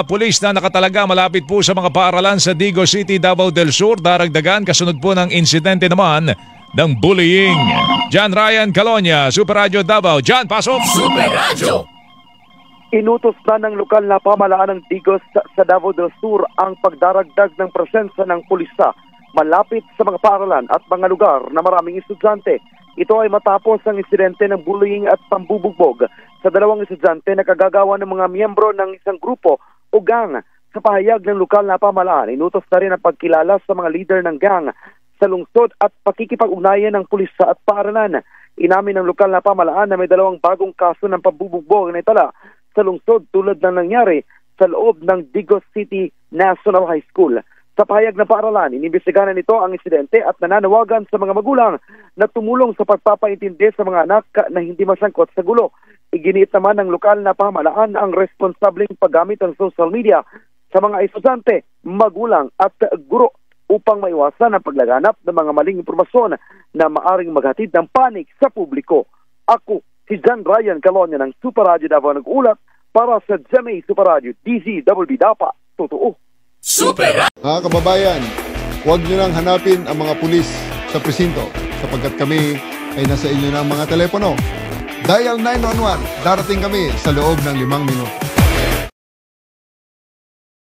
Pulis na nakatalaga malapit po sa mga paaralan sa Digos City, Davao del Sur, daragdagan kasunod po ng insidente naman ng bullying. John Ryan Calonia, Super Radio Davao. John, pasok! Super Radio! Inutos na ng lokal na pamahalaan ng Digos sa Davao del Sur ang pagdaragdag ng presensya ng pulisa malapit sa mga paaralan at mga lugar na maraming estudyante. Ito ay matapos ang insidente ng bullying at pambubugbog sa dalawang estudyante na kagagawa ng mga miyembro ng isang grupo o gang. Sa pahayag ng lokal na pamahalaan, inutos na rin ang pagkilala sa mga leader ng gang sa lungsod at pakikipag-ugnayan ng pulisa at paaralan. Inamin ng lokal na pamahalaan na may dalawang bagong kaso ng pambubugbog na itala sa lungsod tulad ng nangyari sa loob ng Digos City National High School. Sa pahayag ng paaralan, inimbestigahan nito ang insidente at nananawagan sa mga magulang na tumulong sa pagpapaintindi sa mga anak na hindi masangkot sa gulo. Iginiit naman ng lokal na pamahalaan ang responsableng paggamit ng social media sa mga estudyante, magulang at guro upang maiwasan ang paglaganap ng mga maling impormasyon na maaring maghatid ng panik sa publiko. Ako, si John Ryan Calonia ng Super Radio Davao nag-ulat para sa GMA Super Radio DZWB Dapa. Totoo. Super! Mga kababayan, huwag nyo nang hanapin ang mga pulis sa presinto sapagkat kami ay nasa inyo na ang mga telepono. Dial 911, darating kami sa loob ng 5 minuto.